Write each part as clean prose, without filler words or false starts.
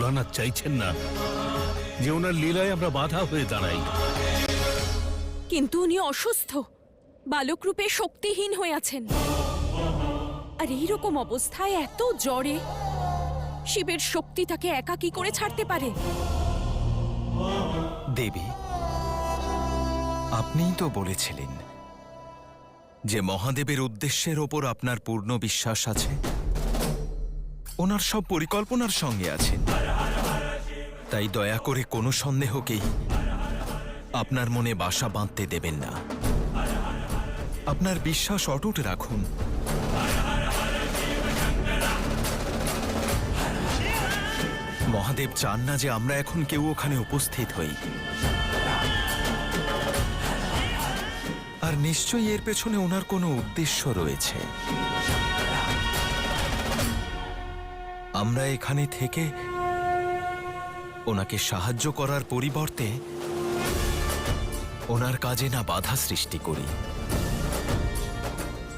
ভোলানাথ চাইছেন না যে ওনার লীলায় আমরা বাধা হয়ে দাঁড়াই। কিন্তু উনি অসুস্থ, বালক রূপে শক্তিহীন হয়ে আছেন। আর এইরকম অবস্থায় এত জ্বরে শিবের শক্তি তাকে একা কি করে ছাড়তে পারে? দেবী, আপনিই তো বলেছিলেন যে মহাদেবের উদ্দেশ্যের ওপর আপনার পূর্ণ বিশ্বাস আছে, ওনার সব পরিকল্পনার সঙ্গে আছেন। তাই দয়া করে কোনো সন্দেহকেই আপনার মনে বাসা বাঁধতে দেবেন না। আপনার বিশ্বাস অটুট রাখুন। মহাদেব চান না যে আমরা এখন কেউ ওখানে উপস্থিত হই। আর নিশ্চয়ই এর পেছনে ওনার কোনো উদ্দেশ্য রয়েছে। আমরা এখানে থেকে ওনাকে সাহায্য করার পরিবর্তে ওনার কাজে না বাধা সৃষ্টি করি।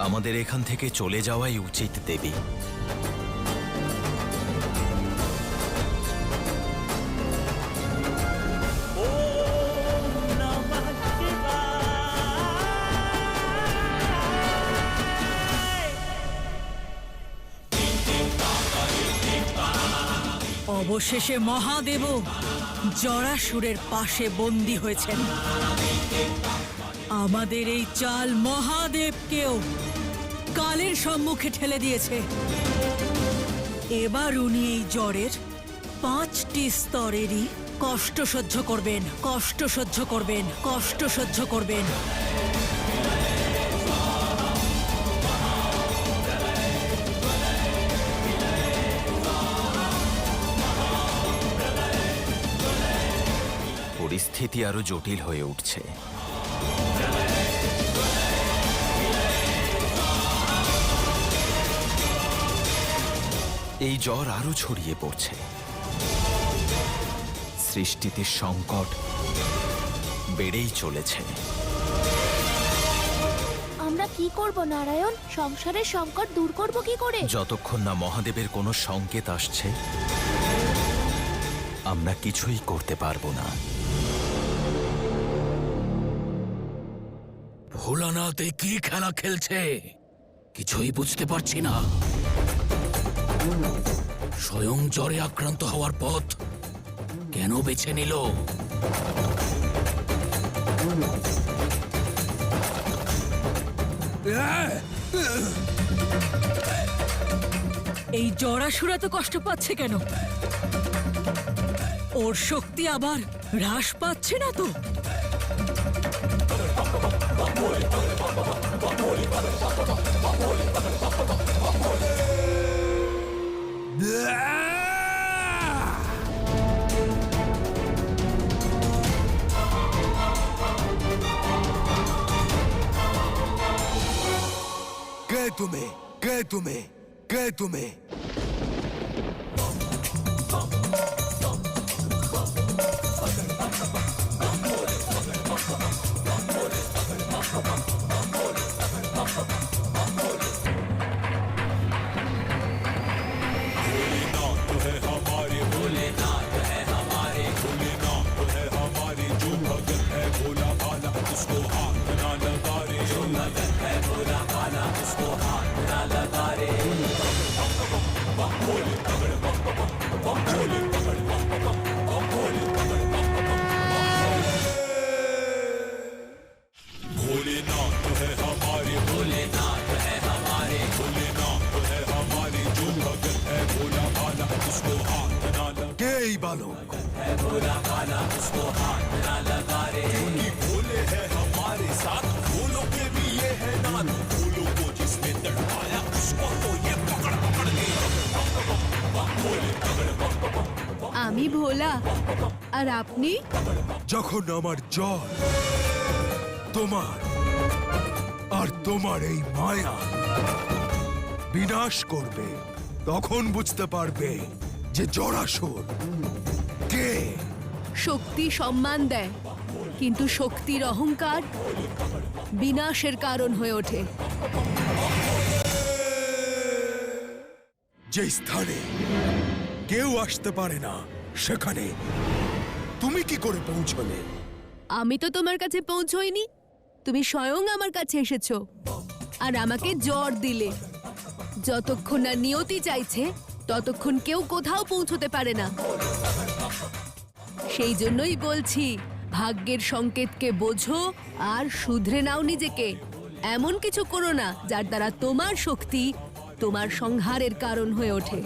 আমাদের এখান থেকে চলে যাওয়াই উচিত দেবী। অবশেষে মহাদেবও জরাসুরের পাশে বন্দী হয়েছেন। আমাদের এই চাল মহাদেবকেও কালের সম্মুখে ঠেলে দিয়েছে। এবার উনি এই জ্বরের 5টি স্তরেরই কষ্ট সহ্য করবেন, কষ্ট সহ্য করবেন, কষ্ট সহ্য করবেন। পরিস্থিতি আরো জটিল হয়ে উঠছে। এই জ্বর আরো ছড়িয়ে পড়ছে। সৃষ্টিতে সংকট বেড়েই চলেছে। আমরা কি করব নারায়ণ? সংসারের সংকট দূর করব কি করে? যতক্ষণ না মহাদেবের কোনো সংকেত আসছে, আমরা কিছুই করতে পারবো না। ভোলানাথ কি খেলা খেলছে কিছুই বুঝতে পারছি না। স্বয়ং জ্বরে আক্রান্ত হওয়ার পথ কেন বেছে নিল? এই জরাসুর এত কষ্ট পাচ্ছে কেন? ওর শক্তি আবার হ্রাস পাচ্ছে না তো? কে তুমি? কে এই বালক? আমি ভোলা, আর আপনি? যখন আমার জ্বর তোমার আর তোমার এই মায়া বিনাশ করবে, তখন বুঝতে পারবে যে জরাসুর কে। শক্তি সম্মান দেয়, কিন্তু শক্তির অহংকার বিনাশের কারণ হয়ে ওঠে। যে স্থানে কেউ আসতে পারে না, সেখানে তুমি কি করে পৌঁছলে? আমি তো তোমার কাছে পৌঁছইনি, তুমি স্বয়ং আমার কাছে এসেছো আর আমাকে জ্বর দিলে। যতক্ষণ না নিয়তি চাইছে ততক্ষণ কেউ কোথাও পৌঁছতে পারে না। সেই জন্যই বলছি, ভাগ্যের সংকেতকে বোঝো আর শুধরে নাও নিজেকে। এমন কিছু করো না যার দ্বারা তোমার শক্তি তোমার সংহারের কারণ হয়ে ওঠে।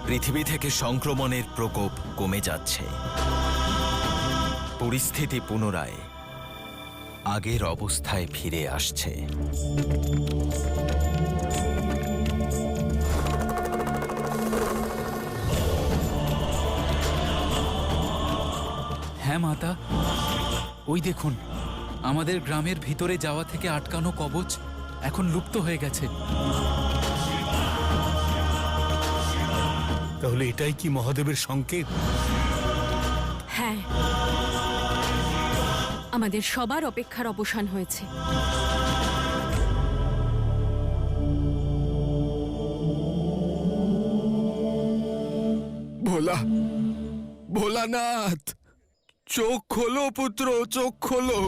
পৃথিবী থেকে সংক্রমণের প্রকোপ কমে যাচ্ছে। পরিস্থিতি পুনরায় আগের অবস্থায় ফিরে আসছে। হ্যাঁ মাতা, ওই দেখুন, আমাদের গ্রামের ভিতরে যাওয়া থেকে আটকানো কবচ এখন লুপ্ত হয়ে গেছে। তাহলে এটাই কি মহাদেবের সংকেত? হ্যাঁ, আমাদের সবার অপেক্ষার অবসান হয়েছে। ভোলা, ভোলানাথ, চোখ খোলো পুত্র, চোখ খোলো।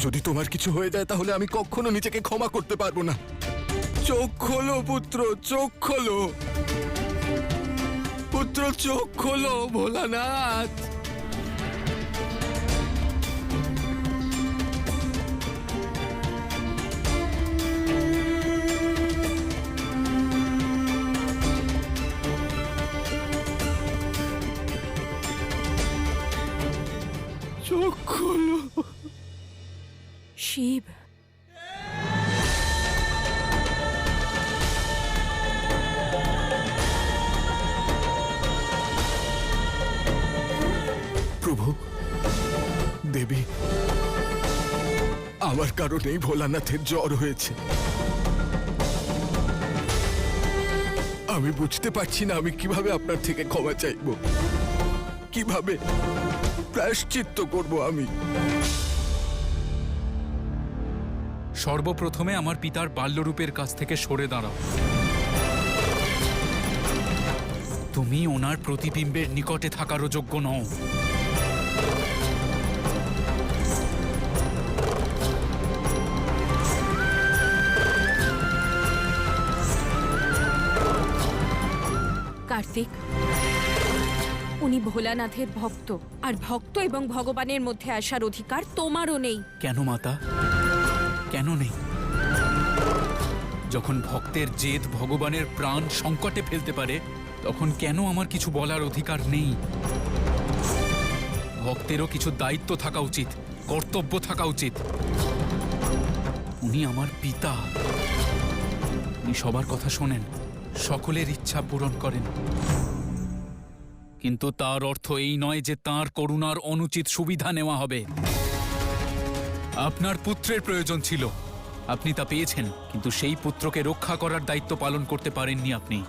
যদি তোমার কিছু হয়ে যায় তাহলে আমি কখনো নিজেকে ক্ষমা করতে পারবো না। চোখ খোলো পুত্র, চোখ খোলো পুত্র, চোখ খোলো ভোলানাথ। চোখ খোলো। শিব, প্রভু, দেবী, আমার কারণেই ভোলানাথের জ্বর হয়েছে। আমি বুঝতে পারছি না আমি কিভাবে আপনার থেকে ক্ষমা চাইব, কিভাবে প্রায়শ্চিত্ত করব আমি। সর্বপ্রথমে আমার পিতার বাল্যরূপের কাছ থেকে সরে দাঁড়াও। তুমি ওনার প্রতিবিম্বের নিকটে থাকারও যোগ্য নও। কার্তিক, উনি ভোলানাথের ভক্ত, আর ভক্ত এবং ভগবানের মধ্যে আসার অধিকার তোমারও নেই। কেন মাতা, কেন নেই? যখন ভক্তের জেদ ভগবানের প্রাণ সংকটে ফেলতে পারে, তখন কেন আমার কিছু বলার অধিকার নেই? ভক্তেরও কিছু দায়িত্ব থাকা উচিত, কর্তব্য থাকা উচিত। উনি আমার পিতা, উনি সবার কথা শোনেন, সকলের ইচ্ছা পূরণ করেন। কিন্তু তার অর্থ এই নয় যে তাঁর করুণার অনুচিত সুবিধা নেওয়া হবে। আপনার পুত্রের প্রয়োজন ছিল, আপনি তা পেয়েছেন, কিন্তু সেই পুত্রকে রক্ষা করার দায়িত্ব পালন করতে পারেননি আপনি।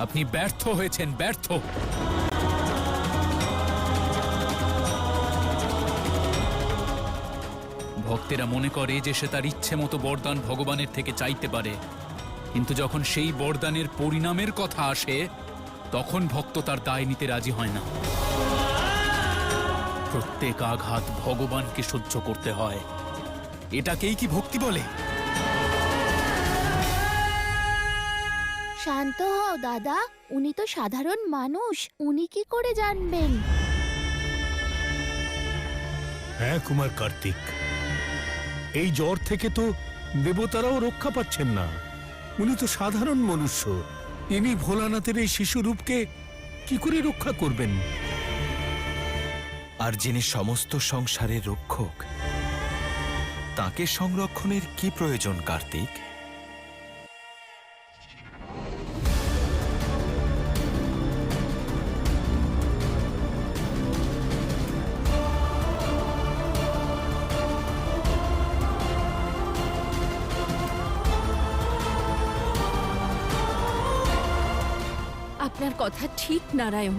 আপনি ব্যর্থ হয়েছেন, ব্যর্থ। ভক্তেরা মনে করে যে সে তার ইচ্ছে মতো বরদান ভগবানের থেকে চাইতে পারে, কিন্তু যখন সেই বরদানের পরিণামের কথা আসে, তখন কেন আমার কিছু বলার অধিকার নেই? তখন ভক্ত তার দায় নিতে রাজি হয় না। প্রত্যেক আঘাত ভগবানকে সহ্য করতে হয়। এটাকেই কি ভক্তি বলে? শান্ত হও দাদা, উনি তো সাধারণ মানুষ, উনি কি করে জানবেন? হ্যাঁ কুমার কার্তিক, এই জ্বর থেকে তো দেবতারাও রক্ষা পাচ্ছেন না। উনি তো সাধারণ মনুষ্য। ইনি ভোলানাথের এই শিশুরূপকে কি করে রক্ষা করবেন? আর যিনি সমস্ত সংসারের রক্ষক, তাকে সংরক্ষণের কি প্রয়োজন কার্তিক? আপনার কথা ঠিক নারায়ণ,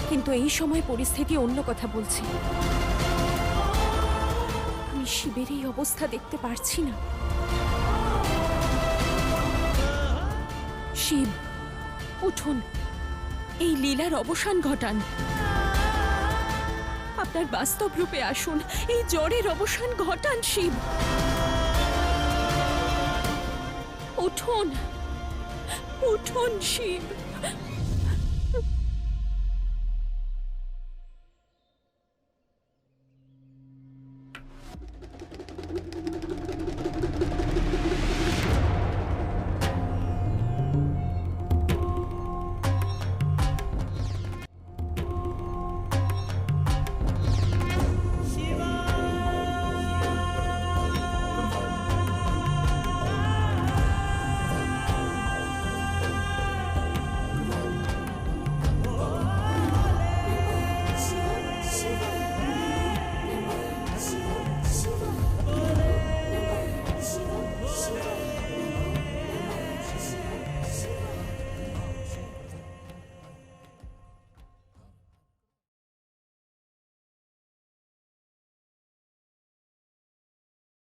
কিন্তু এই সময় পরিস্থিতি অন্য কথা বলছে। আমি শিবের এই অবস্থা দেখতে পারছি না। শিব, উঠুন, এই লীলার অবসান ঘটান। আপনার বাস্তব রূপে আসুন, এই জ্বরের অবসান ঘটান শিব। উঠুন, উঠুন শিব।